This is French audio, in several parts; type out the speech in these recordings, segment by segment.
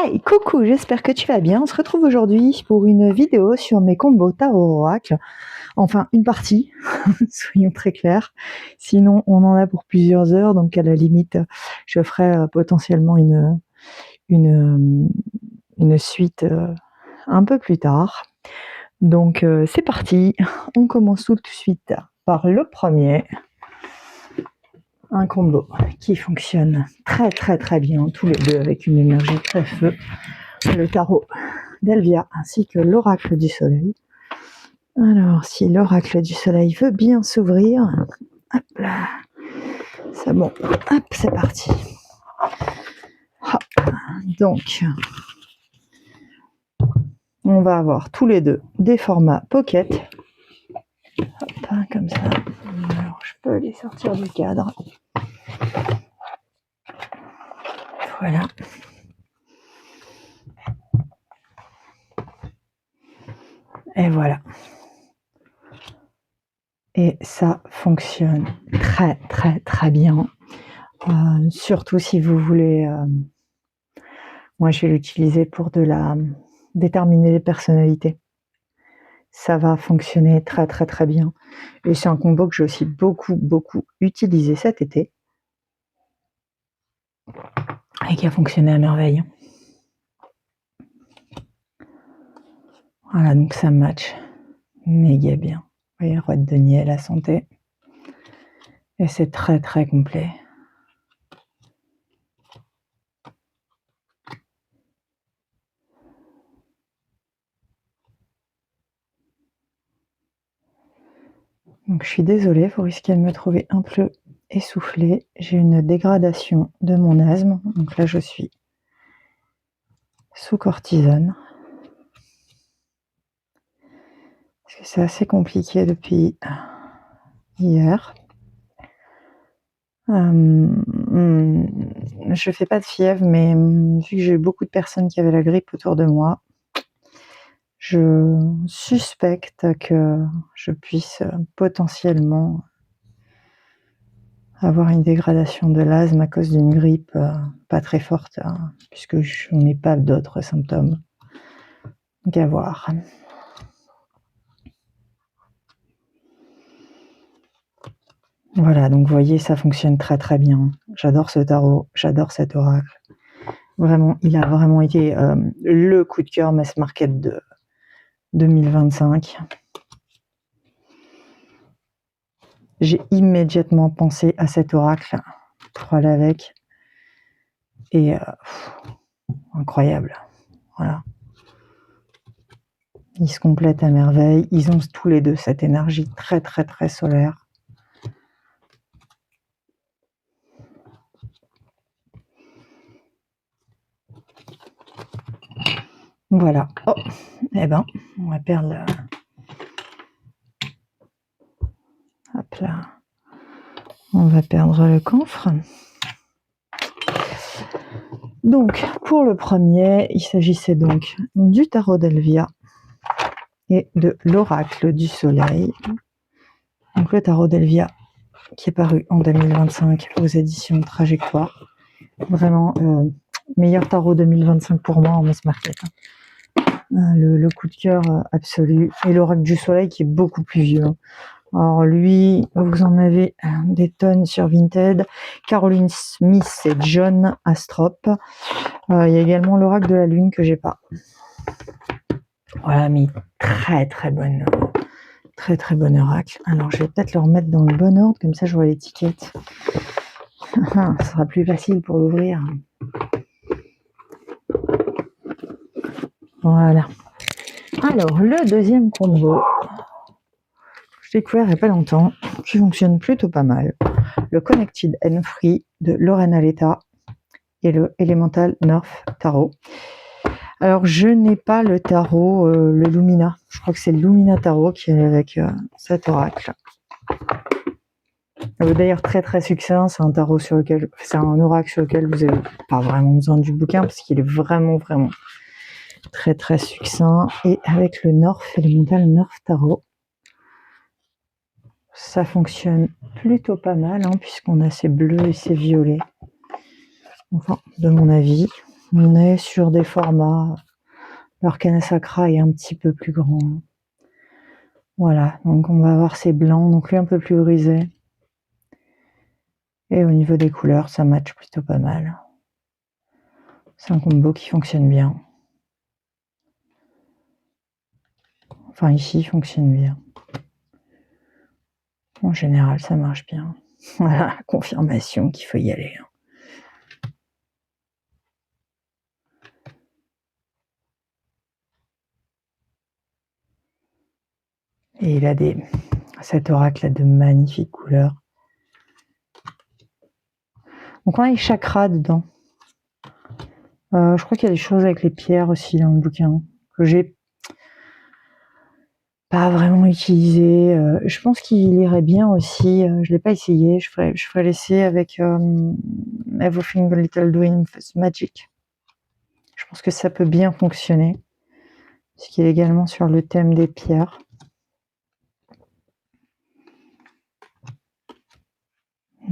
Hey, coucou, j'espère que tu vas bien. On se retrouve aujourd'hui pour une vidéo sur mes combos tarot oracle. Enfin, une partie, soyons très clairs. Sinon, on en a pour plusieurs heures, donc à la limite, je ferai potentiellement une suite un peu plus tard. Donc, c'est parti. On commence tout de suite par le premier. Un combo qui fonctionne très bien, tous les deux avec une énergie très feu. Le tarot d'Elvia ainsi que l'oracle du soleil. Alors, si l'oracle du soleil veut bien s'ouvrir, hop là, c'est bon, hop, c'est parti. Hop. Donc, on va avoir tous les deux des formats pocket. Hop, comme ça. Alors, je peux les sortir du cadre. Voilà. Et voilà. Et ça fonctionne très bien. Surtout si vous voulez... moi, je vais l'utiliser pour déterminer les personnalités. Ça va fonctionner très bien. Et c'est un combo que j'ai aussi beaucoup utilisé cet été. Et qui a fonctionné à merveille. Voilà, donc ça match méga bien. Vous voyez, roi de denier, la santé. Et c'est très complet. Donc je suis désolée, vous risquez de me trouver un peu essoufflée. J'ai une dégradation de mon asthme. Donc là, je suis sous cortisone. Parce que c'est assez compliqué depuis hier. Je fais pas de fièvre, mais vu que j'ai eu beaucoup de personnes qui avaient la grippe autour de moi, je suspecte que je puisse potentiellement avoir une dégradation de l'asthme à cause d'une grippe pas très forte, puisque je n'ai pas d'autres symptômes. Donc à voir. Voilà, donc vous voyez, ça fonctionne très bien. J'adore ce tarot, j'adore cet oracle. Vraiment, il a vraiment été le coup de cœur mass market de 2025. J'ai immédiatement pensé à cet oracle pour aller avec. Et incroyable. Voilà. Ils se complètent à merveille. Ils ont tous les deux cette énergie très solaire. Voilà. Oh, eh ben, on va perdre hop là. On va perdre le camphre. Donc, pour le premier, il s'agissait donc du tarot d'Elvia et de l'oracle du soleil. Donc, le tarot d'Elvia qui est paru en 2025 aux éditions Trajectoire. Vraiment, meilleur tarot 2025 pour moi en mass market. Le coup de cœur absolu. Et l'oracle du soleil qui est beaucoup plus vieux. Alors lui, vous en avez des tonnes sur Vinted. Caroline Smith et John Astrop. Il y a également l'oracle de la lune que j'ai pas. Voilà, mais très bon oracle. Alors je vais peut-être le remettre dans le bon ordre, comme ça je vois l'étiquette. Ça sera plus facile pour l'ouvrir. Voilà. Alors le deuxième combo, j'ai découvert il n'y a pas longtemps, qui fonctionne plutôt pas mal. Le Connected and Free de Lorena Letta et le Elemental North Tarot. Alors, je n'ai pas le tarot, le Lumina. Je crois que c'est le Lumina Tarot qui est avec cet oracle. D'ailleurs, très succinct. C'est un tarot sur lequel, c'est un oracle sur lequel vous n'avez pas vraiment besoin du bouquin parce qu'il est vraiment très succinct. Et avec le North Elemental North Tarot, ça fonctionne plutôt pas mal, puisqu'on a ces bleus et ces violets. Enfin, de mon avis. On est sur des formats. L'arcana sacra est un petit peu plus grand. Voilà, donc on va avoir ces blancs, donc lui un peu plus grisé. Et au niveau des couleurs, ça match plutôt pas mal. C'est un combo qui fonctionne bien. Enfin, ici, il fonctionne bien. En général, ça marche bien. Voilà, confirmation qu'il faut y aller. Et il a cet oracle a de magnifiques couleurs. Donc on a les chakras dedans. Je crois qu'il y a des choses avec les pierres aussi dans le bouquin que j'ai pas vraiment utilisé. Je pense qu'il irait bien aussi. Je l'ai pas essayé. Je ferais l'essai avec Everything a Little Doing Magic. Je pense que ça peut bien fonctionner, puisqu'il est également sur le thème des pierres.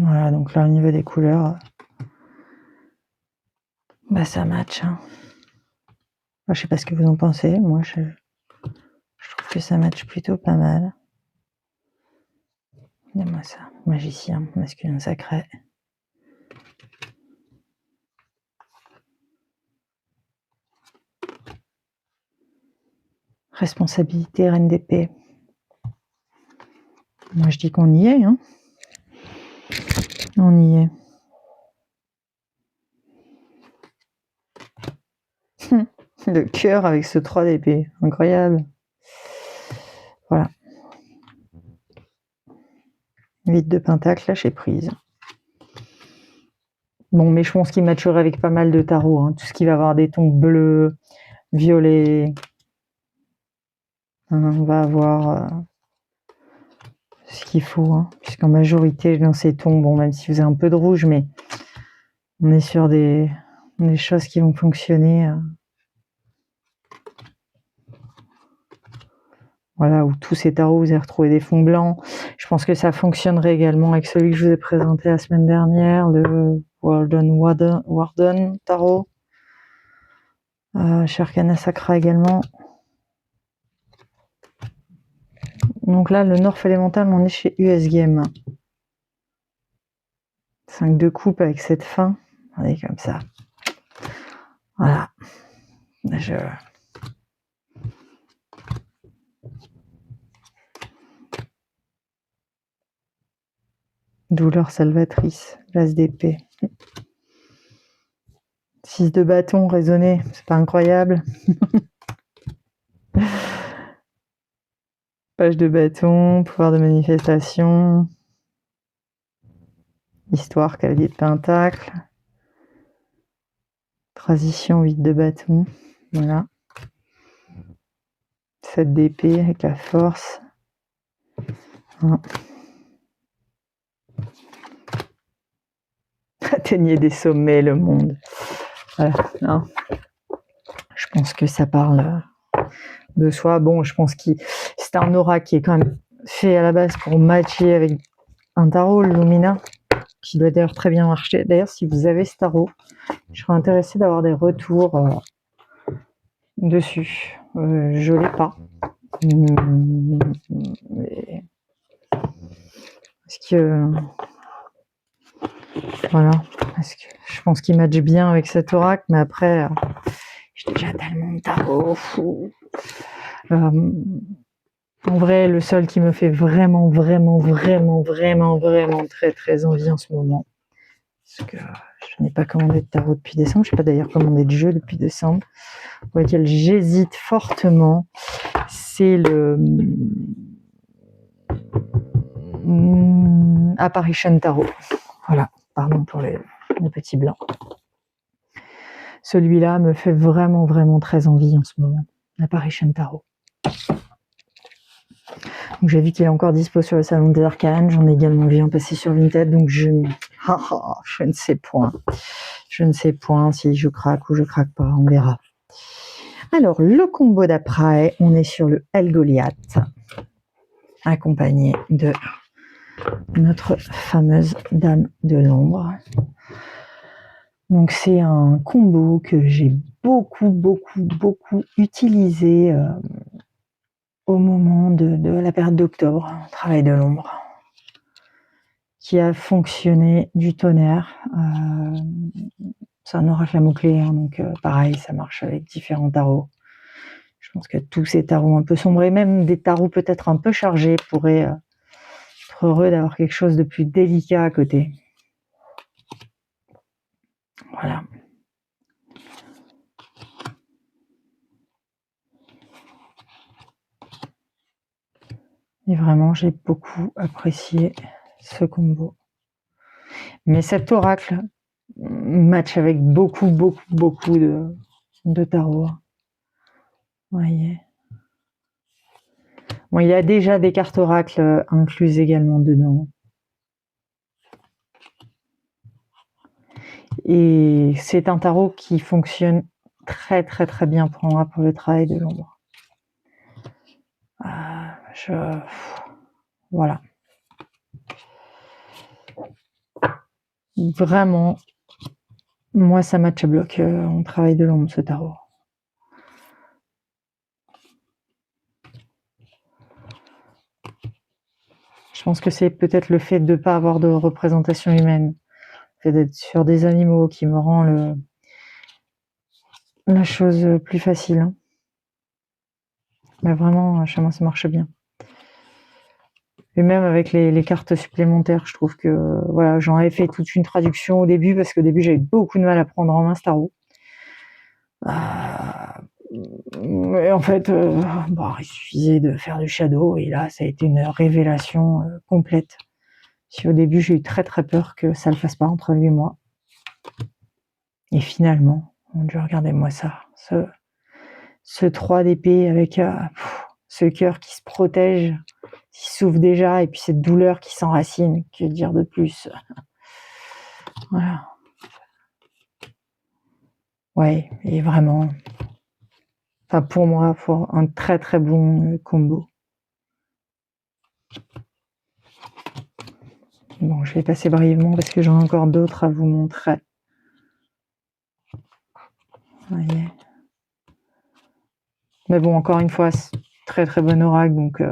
Voilà, donc là au niveau des couleurs, bah ça match. Hein. Enfin, je sais pas ce que vous en pensez. Moi, je trouve que ça match plutôt pas mal. Regardez-moi ça, magicien, masculin sacré. Responsabilité, reine d'épée. Moi, je dis qu'on y est. Hein. On y est. Le cœur avec ce 3 d'épée. Incroyable. Voilà. 8 de pentacle, lâcher prise. Bon, mais je pense qu'il matcherait avec pas mal de tarots. Hein. Tout ce qui va avoir des tons bleus, violets. On va avoir ce qu'il faut. Hein. Puisqu'en majorité, dans ces tons, bon, même si vous avez un peu de rouge, mais on est sur des choses qui vont fonctionner. Voilà, où tous ces tarots, vous avez retrouvé des fonds blancs. Je pense que ça fonctionnerait également avec celui que je vous ai présenté la semaine dernière, le Warden Tarot. Chez Arcana Sacra également. Donc là, le North Elemental, on est chez US Game. 5 de coupe avec cette fin. Regardez comme ça. Voilà. Douleur salvatrice, l'as d'épée. 6 de bâton, raisonné, c'est pas incroyable. Page de bâton, pouvoir de manifestation. Histoire, cavalier de pentacle. Transition, 8 de bâton. Voilà. 7 d'épée avec la force. Atteignez des sommets, le monde. Voilà. Non. Je pense que ça parle de soi. Bon, je pense que c'est un aura qui est quand même fait à la base pour matcher avec un tarot, le Lumina, qui doit d'ailleurs très bien marcher. D'ailleurs, si vous avez ce tarot, je serais intéressée d'avoir des retours dessus. Je l'ai pas. Mais... Est-ce que... Voilà. Parce que je pense qu'il match bien avec cet oracle, mais après, j'ai déjà tellement de tarot. En vrai, le seul qui me fait vraiment très très envie en ce moment, parce que je n'ai pas commandé de tarot depuis décembre, je n'ai pas d'ailleurs commandé de jeu depuis décembre, pour lequel j'hésite fortement, c'est le Apparition Tarot. Voilà, pardon pour les petits blancs. Celui-là me fait vraiment très envie en ce moment, Apparition Tarot. Donc j'ai vu qu'il est encore dispo sur le salon des arcanes, j'en ai également vu un passer sur Vinted, donc je ne sais point. Je ne sais point si je craque ou je craque pas, on verra. Alors, le combo d'après, on est sur le El Goliath, accompagné de notre fameuse Dame de l'Ombre. Donc c'est un combo que j'ai beaucoup utilisé au moment de la période d'octobre, travail de l'ombre, qui a fonctionné du tonnerre. C'est un oracle à mots-clés, hein, donc pareil, ça marche avec différents tarots. Je pense que tous ces tarots un peu sombres, et même des tarots peut-être un peu chargés, pourraient être heureux d'avoir quelque chose de plus délicat à côté. Voilà. Et vraiment, j'ai beaucoup apprécié ce combo. Mais cet oracle match avec beaucoup de tarots. Vous voyez. Bon, il y a déjà des cartes oracles incluses également dedans. Et c'est un tarot qui fonctionne très bien pour moi pour le travail de l'ombre. Voilà. Vraiment, moi ça match à bloc en travail de l'ombre, ce tarot. Je pense que c'est peut-être le fait de ne pas avoir de représentation humaine, le fait d'être sur des animaux qui me rend la chose plus facile. Hein. Mais vraiment, chez moi, ça marche bien. Et même avec les cartes supplémentaires, je trouve que voilà, j'en avais fait toute une traduction au début, parce qu'au début, j'avais beaucoup de mal à prendre en main ce tarot. Et en fait, il suffisait de faire du shadow, et là, ça a été une révélation complète. Si au début, j'ai eu très peur que ça ne le fasse pas entre lui et moi. Et finalement, mon Dieu, regardez-moi ça. Ce 3 d'épée avec ce cœur qui se protège, qui s'ouvre déjà, et puis cette douleur qui s'enracine. Que dire de plus? Voilà. Ouais, et vraiment, enfin pour moi, un très bon combo. Bon, je vais passer brièvement parce que j'en ai encore d'autres à vous montrer. Voyez. Mais bon, encore une fois, très bon oracle, donc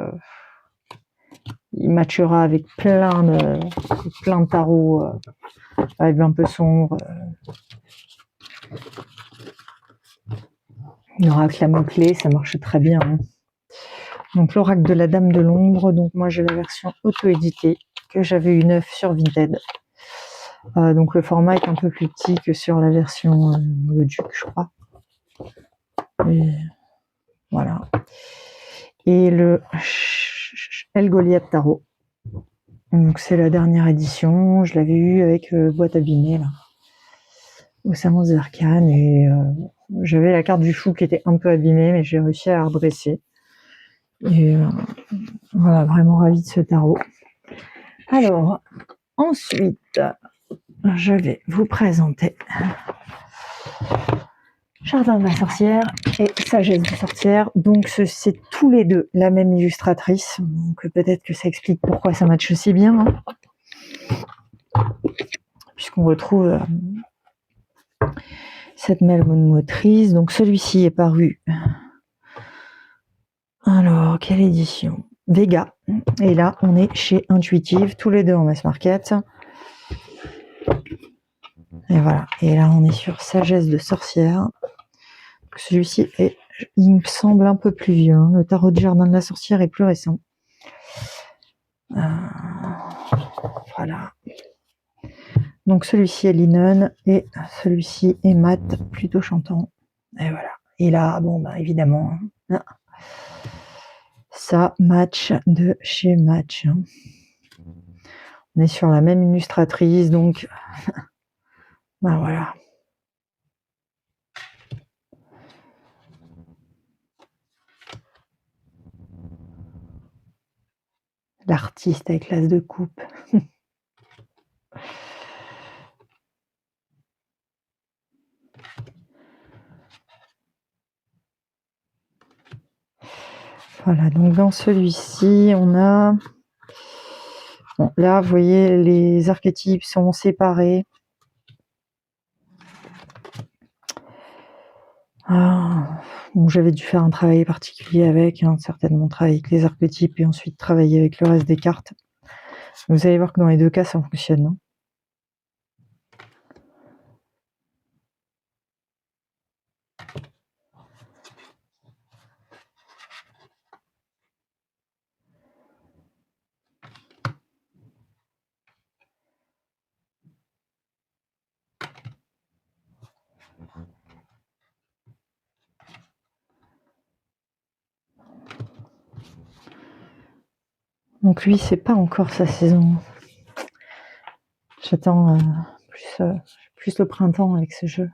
il matchera avec plein de tarots avec un peu sombre. L'oracle à mots-clés, ça marche très bien. Hein. Donc l'oracle de la Dame de l'Ombre, donc moi j'ai la version auto-éditée que j'avais eu 9 sur Vinted. Donc le format est un peu plus petit que sur la version le Duc, je crois. Et voilà. Et le El Goliath Tarot. Donc c'est la dernière édition. Je l'avais eu avec boîte abîmée là, au Salon des Arcanes, et j'avais la carte du fou qui était un peu abîmée, mais j'ai réussi à la redresser. Et voilà, vraiment ravie de ce tarot. Alors, ensuite, je vais vous présenter Jardin de la sorcière et Sagesse de sorcière. Donc, c'est tous les deux la même illustratrice. Donc, peut-être que ça explique pourquoi ça matche aussi bien. Hein, puisqu'on retrouve cette même motrice. Donc, celui-ci est paru. Alors, quelle édition? Vega. Et là, on est chez Intuitive, tous les deux en mass market. Et voilà. Et là, on est sur Sagesse de sorcière. Celui-ci est, il me semble, un peu plus vieux. Hein. Le tarot du Jardin de la sorcière est plus récent. Voilà. Donc celui-ci est linen et celui-ci est mat, plutôt chantant. Et voilà. Et là, bon, évidemment, ça match de chez Match. On est sur la même illustratrice, donc voilà. L'artiste avec l'as de coupe. Voilà, donc dans celui-ci, on a... Bon, là, vous voyez, les archétypes sont séparés. Donc j'avais dû faire un travail particulier avec, hein, certainement travailler avec les archétypes et ensuite travailler avec le reste des cartes. Vous allez voir que dans les deux cas, ça fonctionne. Hein. Donc lui, c'est pas encore sa saison. J'attends plus le printemps avec ce jeu.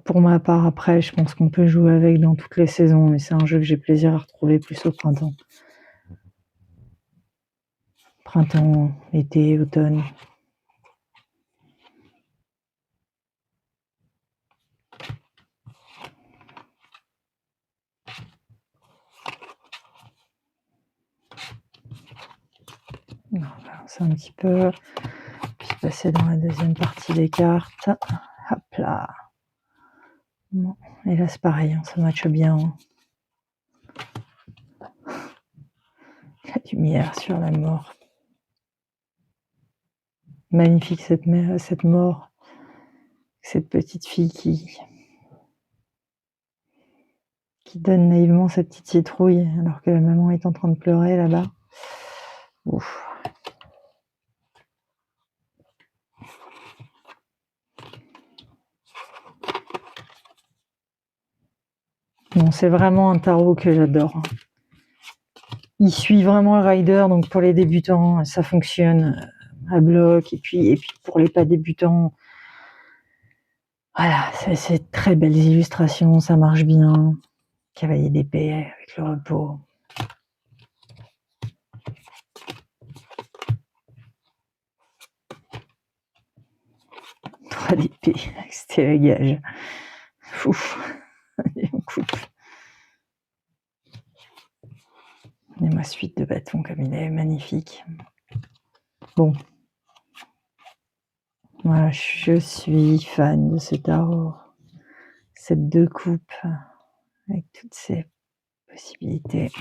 Pour ma part, après, je pense qu'on peut jouer avec dans toutes les saisons, mais c'est un jeu que j'ai plaisir à retrouver plus au printemps. Printemps, été, automne. On va avancer un petit peu, puis passer dans la deuxième partie des cartes. Hop là. Bon. Et là, c'est pareil, hein, ça matche bien. Hein. La lumière sur la mort. Magnifique cette mort. Cette petite fille qui donne naïvement sa petite citrouille alors que la maman est en train de pleurer là-bas. Ouf. Bon, c'est vraiment un tarot que j'adore. Il suit vraiment le rider, donc pour les débutants, ça fonctionne à bloc. Et puis pour les pas débutants, voilà, c'est très belles illustrations, ça marche bien. Cavalier d'épée avec le repos. Trois d'épée, c'était le gage. Ouf. Et on coupe. Et ma suite de bâtons comme il est magnifique. Bon. Voilà, je suis fan de ce tarot. Cette deux coupes avec toutes ces possibilités.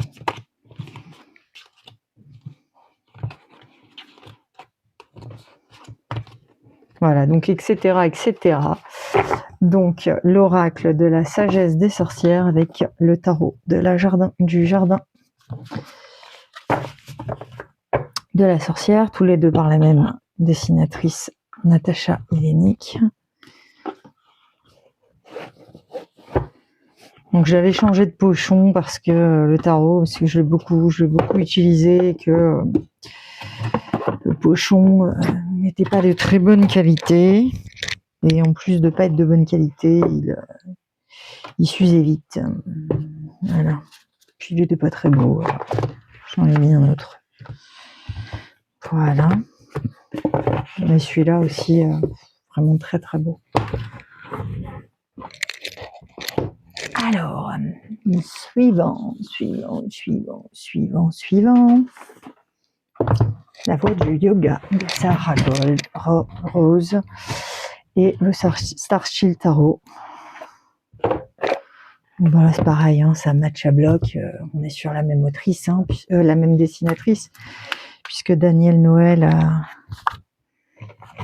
Voilà, donc etc., etc. Donc l'oracle de la sagesse des sorcières avec le tarot du jardin de la sorcière, tous les deux par la même dessinatrice Natacha Ilenik. Donc j'avais changé de pochon parce que le tarot, parce que je l'ai beaucoup utilisé et que le pochon n'était pas de très bonne qualité. Et en plus de pas être de bonne qualité, il s'usait vite. Voilà. Puis il n'était pas très beau. J'en ai mis un autre. Voilà. Mais celui-là aussi, vraiment très très beau. Alors, suivant. La voie du yoga de Sarah Rose et le Starchill Tarot. Voilà, c'est pareil, hein, ça match à bloc. On est sur la même autrice, hein, la même dessinatrice, puisque Daniel Noël a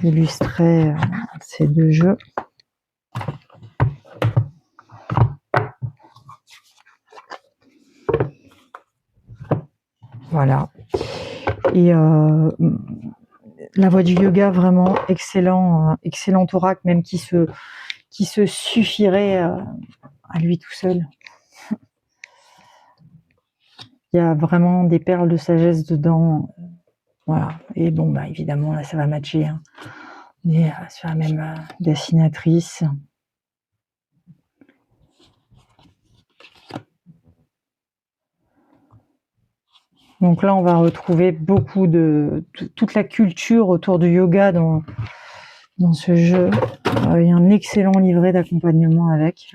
illustré ces deux jeux. Voilà. Et la voie du yoga, vraiment excellent oracle, même qui se suffirait à lui tout seul. Il y a vraiment des perles de sagesse dedans. Voilà. Et bon, bah évidemment, là, ça va matcher. Hein. On est sur la même dessinatrice. Donc là, on va retrouver beaucoup de toute la culture autour du yoga dans ce jeu. Il y a un excellent livret d'accompagnement avec.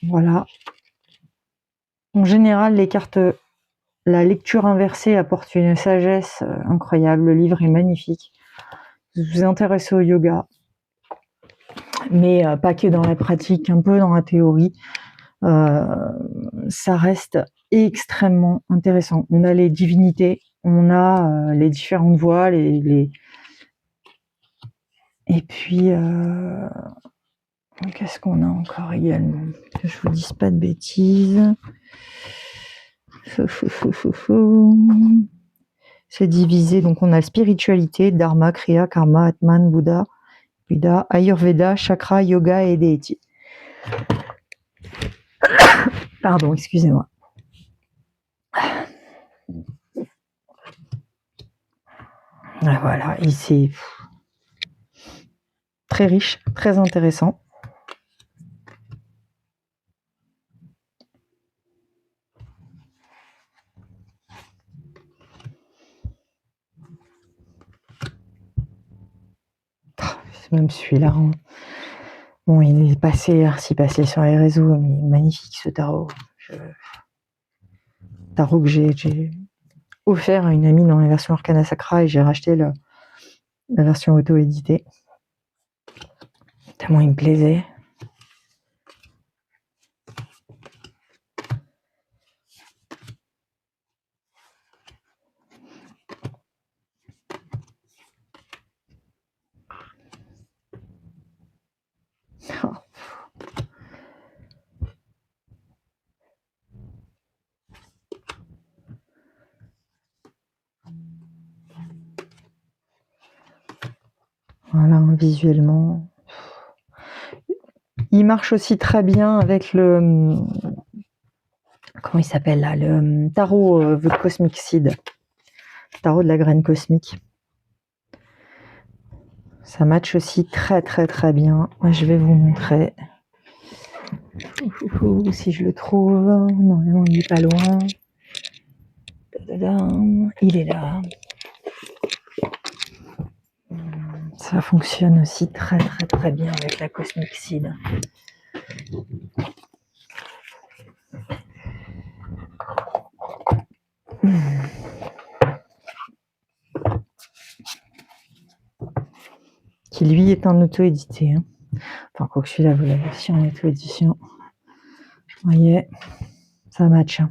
Voilà. En général, les cartes la lecture inversée apporte une sagesse incroyable. Le livre est magnifique. Vous vous intéressez au yoga, mais pas que dans la pratique, un peu dans la théorie. Ça reste extrêmement intéressant. On a les divinités, on a les différentes voies, et puis qu'est-ce qu'on a encore également? Que je vous dise pas de bêtises. C'est divisé, donc on a la spiritualité, dharma, kriya, karma, atman, Bouddha, ayurveda, chakra, yoga et déity. Pardon, excusez-moi. Voilà, et c'est très riche, très intéressant. Même celui-là, bon, il est passé sur les réseaux, mais magnifique ce tarot. Tarot que j'ai offert à une amie dans la version Arcana Sacra et j'ai racheté la version auto-éditée. Tellement il me plaisait. Voilà, visuellement. Il marche aussi très bien avec le... Comment il s'appelle là? Le tarot The Cosmic Seed. Tarot de la graine cosmique. Ça match aussi très très très bien. Moi, je vais vous montrer. Si je le trouve. Normalement, il n'est pas loin. Il est là. Ça fonctionne aussi très très très bien avec la Cosmic Seed. Qui lui est en auto-édité. Hein. Enfin, quoi que celui-là, vous l'avez aussi en auto-édition. Vous voyez, ça match.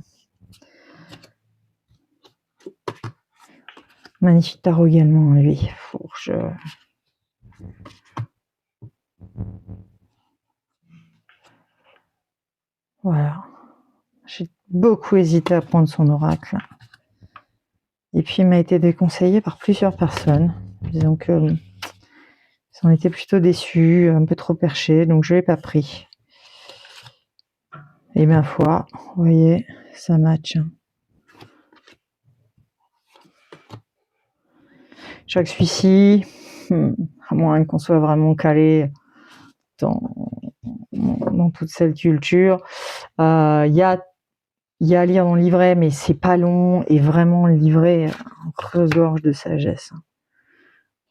Magnifique tarot également, lui. Fourche. Voilà. J'ai beaucoup hésité à prendre son oracle. Et puis, il m'a été déconseillé par plusieurs personnes. Disons que ils en étaient plutôt déçus, un peu trop perchés, donc je ne l'ai pas pris. Et ma foi, vous voyez, ça match. Chaque celui-ci, à moins qu'on soit vraiment calé dans toute cette culture, il y a à lire dans le livret, mais c'est pas long, et vraiment le livret en creuse-gorge de sagesse.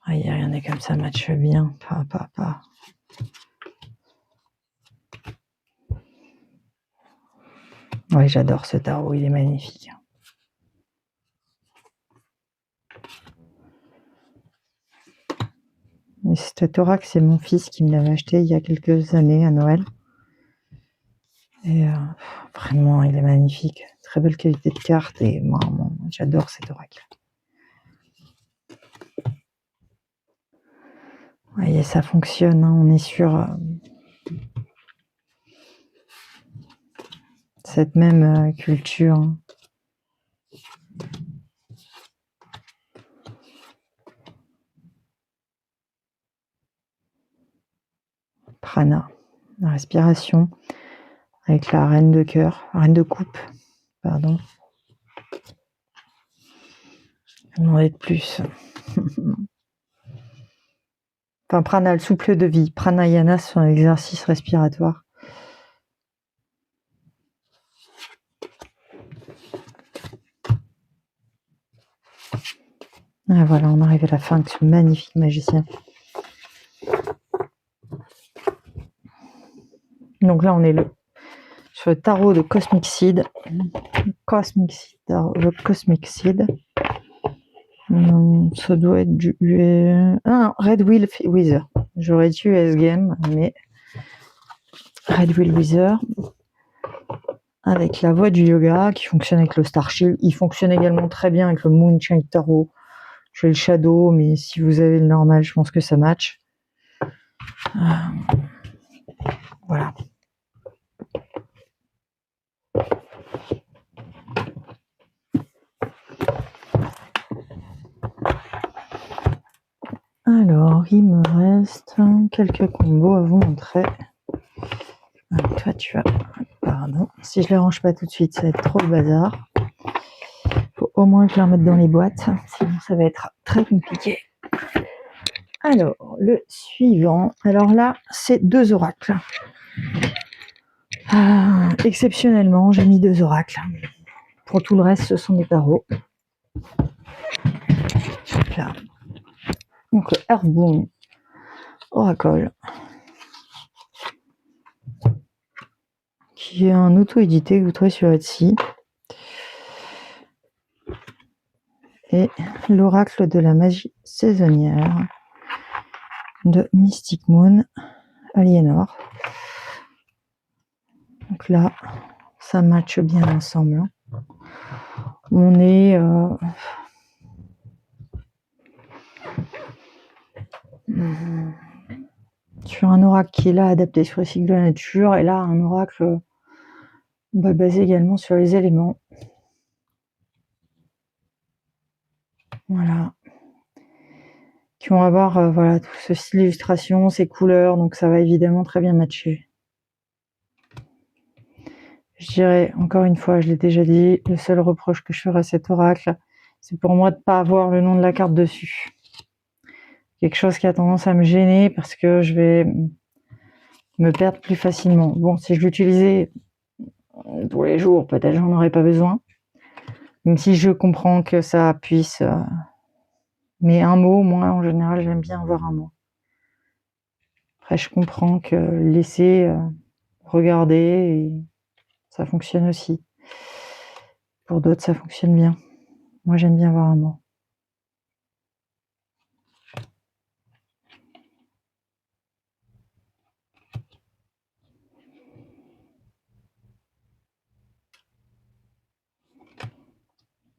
Regardez comme ça matche bien. Ouais, j'adore ce tarot, il est magnifique. Et cet oracle, c'est mon fils qui me l'avait acheté il y a quelques années à Noël. Et vraiment, il est magnifique. Très belle qualité de carte et moi, j'adore cet oracle. Vous voyez, ça fonctionne. Hein, on est sur cette même culture. Hein. Prana, la respiration, avec la reine de cœur, reine de coupe, pardon. Je vais demander de plus. Enfin, prana, le souffle de vie. Pranayana, c'est un exercice respiratoire. Et voilà, on arrive à la fin de ce magnifique magicien. Donc là, on est sur le tarot de Cosmic Seed. Cosmic Seed. Le Cosmic Seed. Ça doit être du Red Wheel Wither. J'aurais dit US Game, mais Red Wheel Wither. Avec la voie du yoga qui fonctionne avec le Star Shield. Il fonctionne également très bien avec le Moonshine Tarot. J'ai le Shadow, mais si vous avez le normal, je pense que ça match. Voilà. Alors, il me reste quelques combos à vous montrer. Alors, toi, tu as... Pardon. Si je les range pas tout de suite, ça va être trop le bazar. Faut au moins que je les remette dans les boîtes, sinon ça va être très compliqué. Alors, le suivant. Alors là, c'est 2 oracles. Exceptionnellement, j'ai mis 2 oracles. Pour tout le reste, ce sont des tarots. Là. Donc, le Earthbound Oracle, qui est un auto-édité que vous trouvez sur Etsy. Et l'oracle de la magie saisonnière de Mystic Moon Aliénor. Donc là, ça matche bien ensemble. On est sur un oracle qui est là adapté sur les cycles de la nature, et là un oracle basé également sur les éléments. Voilà. Qui vont avoir voilà, tout ce style d'illustration, ces couleurs, donc ça va évidemment très bien matcher. Je dirais, encore une fois, je l'ai déjà dit, le seul reproche que je ferai à cet oracle, c'est pour moi de ne pas avoir le nom de la carte dessus. Quelque chose qui a tendance à me gêner parce que je vais me perdre plus facilement. Bon, si je l'utilisais tous les jours, peut-être j'en aurais pas besoin. Même si je comprends que ça puisse... Mais un mot, moi, en général, j'aime bien avoir un mot. Après, je comprends que laisser regarder, et ça fonctionne aussi. Pour d'autres, ça fonctionne bien. Moi, j'aime bien avoir un mot.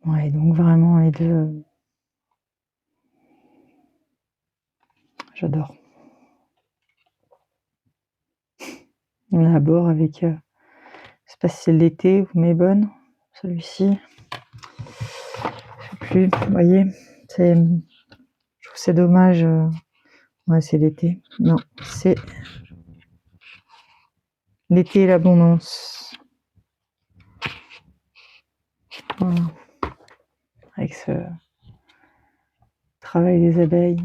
Ouais, donc vraiment, les deux... J'adore. On est à bord avec... je sais pas si c'est l'été ou Mébonne, celui-ci. Je sais plus, vous voyez, je trouve c'est dommage. Ouais, c'est l'été. Non, c'est l'été et l'abondance. Voilà. Avec ce travail des abeilles.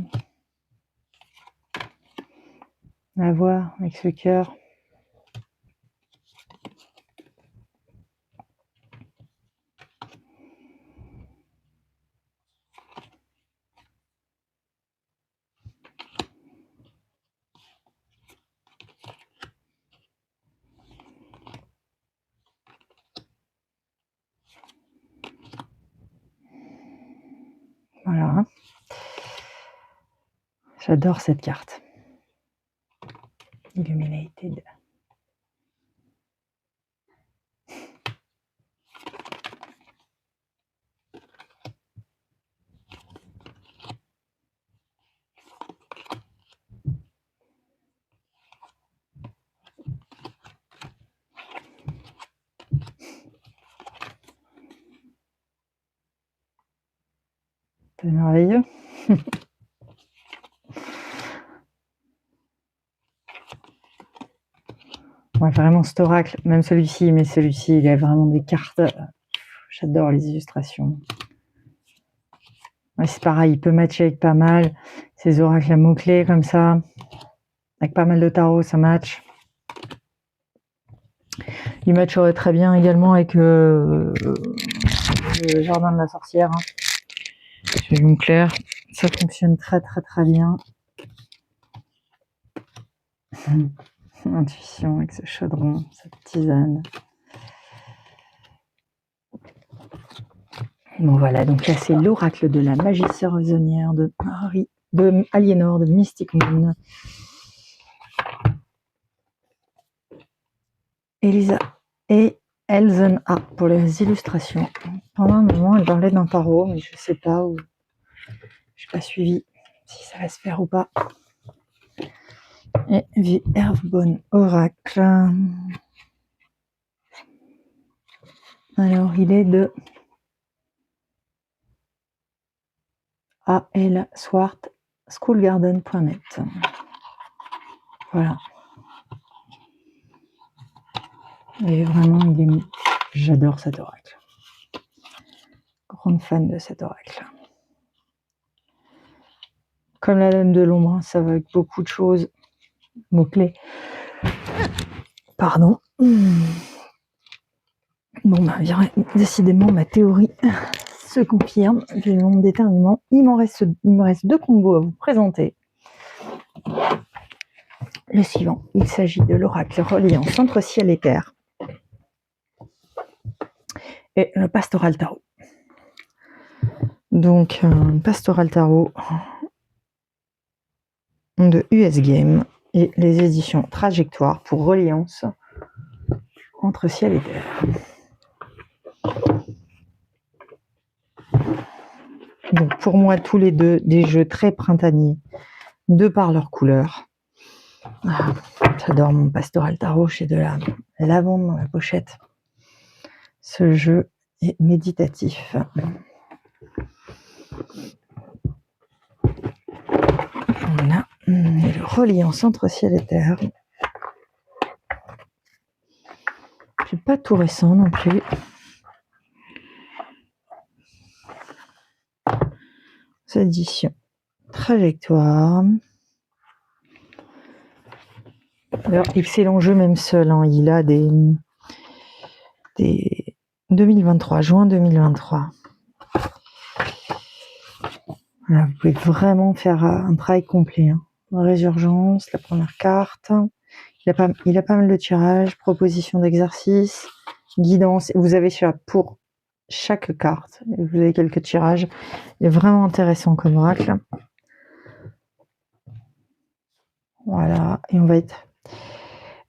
À voir avec ce cœur. Voilà. J'adore cette carte. Illuminated. C'est merveilleux. Ouais, vraiment cet oracle, même celui-ci, mais celui-ci, il a vraiment des cartes. J'adore les illustrations. Ouais, c'est pareil, il peut matcher avec pas mal. Ces oracles à mots-clés comme ça, avec pas mal de tarot, ça match. Il matcherait très bien également avec le jardin de la sorcière. Soyons clairs, ça fonctionne très très très bien. Intuition avec ce chaudron, cette tisane. Bon voilà, donc là c'est l'oracle de la magie saisonnière de Aliénor de Mystic Moon. Elisa et Elzen A pour les illustrations. Pendant un moment, elle parlait d'un tarot, mais je sais pas où. Je n'ai pas suivi si ça va se faire ou pas. Et vie Herbonne Oracle. Alors, il est de A.L. Swart, schoolgarden.net. Voilà. Et vraiment, j'adore cet oracle. Grande fan de cet oracle. Comme la Dame de l'ombre, ça va avec beaucoup de choses. Mots-clés. Pardon. Bon, ben, décidément, ma théorie se confirme. J'ai le nombre d'éternuements. Il me reste 2 combos à vous présenter. Le suivant, il s'agit de l'oracle reliance entre ciel et terre et le pastoral tarot. Donc, pastoral tarot de US Game et les éditions Trajectoire pour reliance entre ciel et terre. Donc, pour moi, tous les deux, des jeux très printaniers, de par leur couleur. J'adore mon pastoral tarot, j'ai de la lavande dans la pochette. Ce jeu est méditatif. Voilà, et le reliance entre ciel et terre. C'est pas tout récent non plus. Édition Trajectoire. Alors, excellent jeu même seul. Hein. Il a des 2023, juin 2023. Voilà, vous pouvez vraiment faire un travail complet. Hein. Résurgence, la première carte. Il a pas mal de tirages, propositions d'exercice, guidance. Vous avez pour chaque carte, vous avez quelques tirages. Il est vraiment intéressant comme oracle. Voilà, et on va être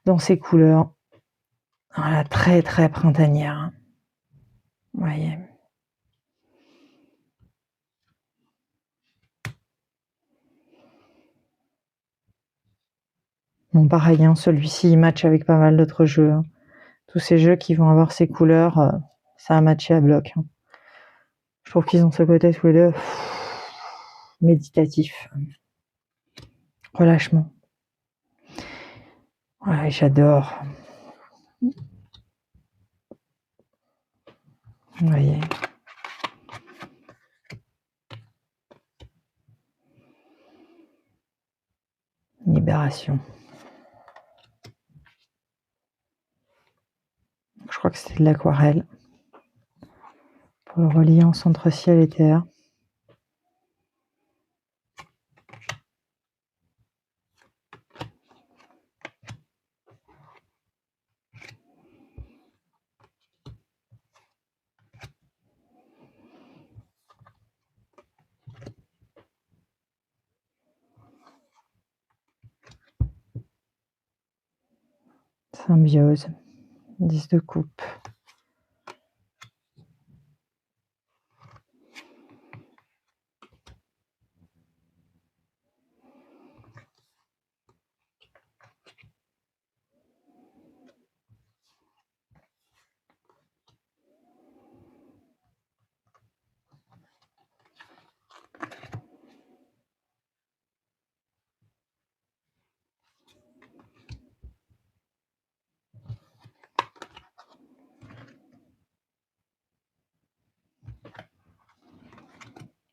dans ces couleurs. Voilà, très très printanière. Vous voyez. Bon, pareil, hein, celui-ci il match avec pas mal d'autres jeux. Hein. Tous ces jeux qui vont avoir ces couleurs, ça a matché à bloc. Hein. Je trouve qu'ils ont ce côté tous les deux méditatif. Relâchement. Ouais, j'adore. Vous voyez. Libération. Je crois que c'était de l'aquarelle. Pour le reliance entre ciel et terre. Symbiose. 10 de coupe.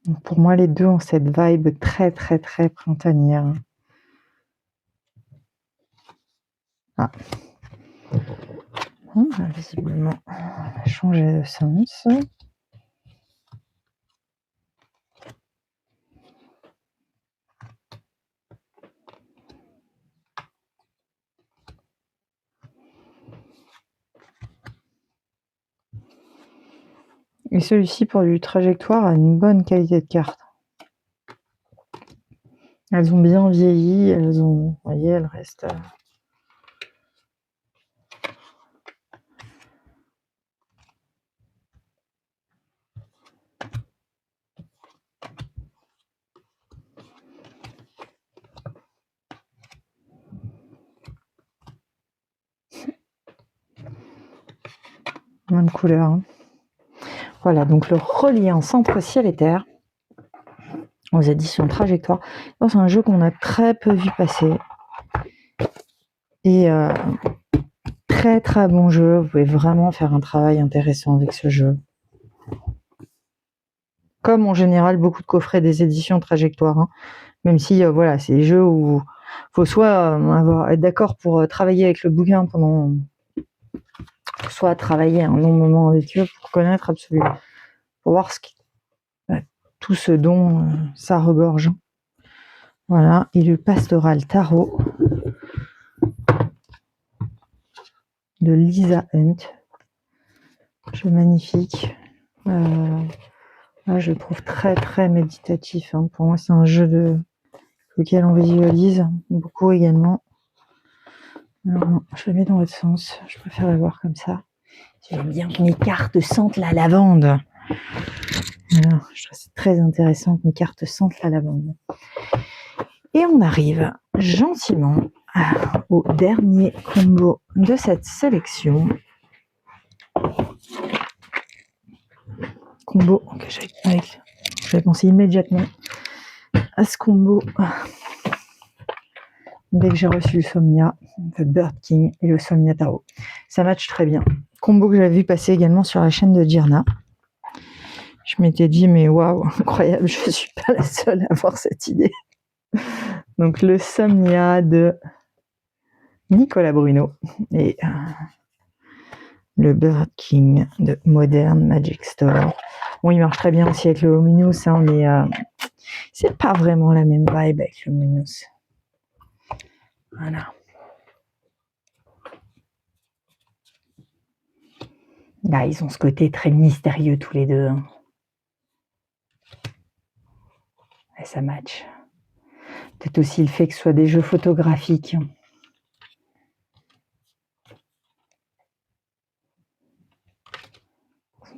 Donc pour moi, les deux ont cette vibe très, très, très printanière. Ah. Visiblement, on a changé de sens. Et celui-ci, pour du trajectoire, a une bonne qualité de carte. Elles ont bien vieilli, vous voyez, elles restent... Même couleur. Hein. Voilà, donc le Reliant Centre Ciel et Terre aux éditions Trajectoire. C'est un jeu qu'on a très peu vu passer. Et très très bon jeu. Vous pouvez vraiment faire un travail intéressant avec ce jeu. Comme en général beaucoup de coffrets des éditions Trajectoire. Hein. Même si voilà, c'est des jeux où il faut soit être d'accord pour travailler avec le bouquin pendant... soit travailler un long moment avec eux pour connaître absolument, pour voir tout ce dont ça regorge. Voilà, et le Pastoral Tarot de Lisa Hunt. Jeu magnifique. Là, je le trouve très très méditatif. Hein. Pour moi, c'est un jeu lequel on visualise beaucoup également. Alors non, je le mets dans l'autre sens. Je préfère le voir comme ça. J'aime bien que mes cartes sentent la lavande. Alors, je trouve c'est très intéressant que mes cartes sentent la lavande. Et on arrive gentiment au dernier combo de cette sélection. Combo que j'avais pensé immédiatement à ce combo dès que j'ai reçu le Somnia, le Bird King et le Somnia Tarot. Ça match très bien. Combo que j'avais vu passer également sur la chaîne de Dirna. Je m'étais dit, mais waouh, incroyable, je ne suis pas la seule à avoir cette idée. Donc le Somnia de Nicolas Bruno et le Bird King de Modern Magic Store. Bon, il marche très bien aussi avec le Luminous, hein, mais c'est pas vraiment la même vibe avec le Luminous. Voilà. Là, ils ont ce côté très mystérieux tous les deux. Hein. Et ça match. Peut-être aussi le fait que ce soit des jeux photographiques.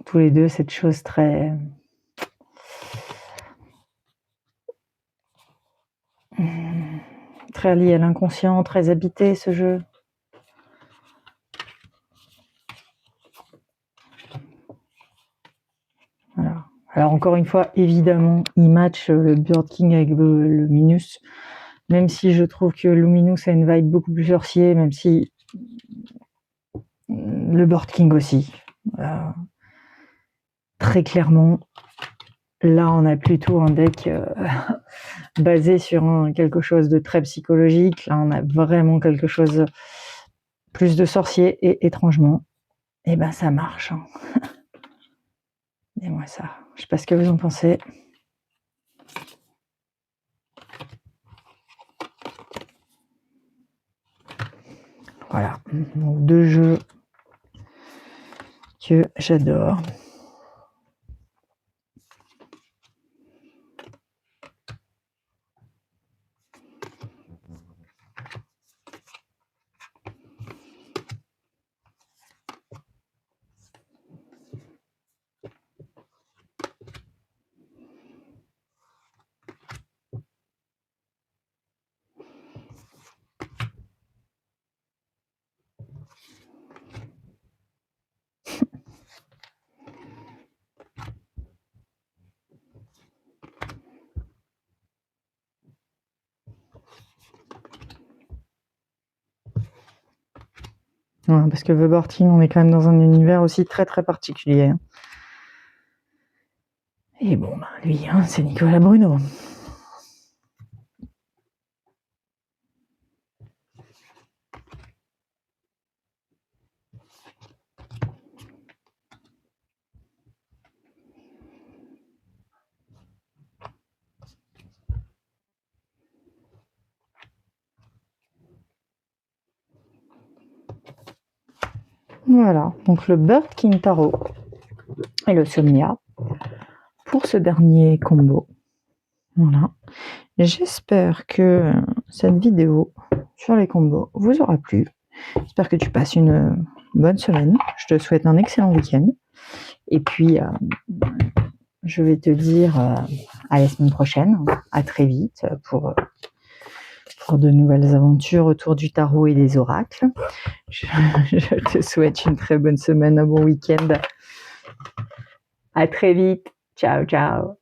Tous les deux, cette chose très... très liée à l'inconscient, très habité, ce jeu. Voilà. Alors, encore une fois, évidemment, il match le Bird King avec le Luminous. Même si je trouve que Luminous a une vibe beaucoup plus sorcier, même si le Bird King aussi. Très clairement, là, on a plutôt un deck basé sur quelque chose de très psychologique. Là, on a vraiment quelque chose plus de sorcier et étrangement, eh ben ça marche. Hein. Et moi ça, je sais pas ce que vous en pensez. Voilà, donc 2 jeux que j'adore. Ouais, parce que The Bird King, on est quand même dans un univers aussi très très particulier. Et bon, bah, lui, hein, c'est Nicolas Bruno. Voilà, donc le Bird King Tarot et le Somnia pour ce dernier combo. Voilà. J'espère que cette vidéo sur les combos vous aura plu. J'espère que tu passes une bonne semaine. Je te souhaite un excellent week-end. Et puis, je vais te dire à la semaine prochaine. À très vite pour de nouvelles aventures autour du tarot et des oracles. Je te souhaite une très bonne semaine, un bon week-end. À très vite. Ciao, ciao.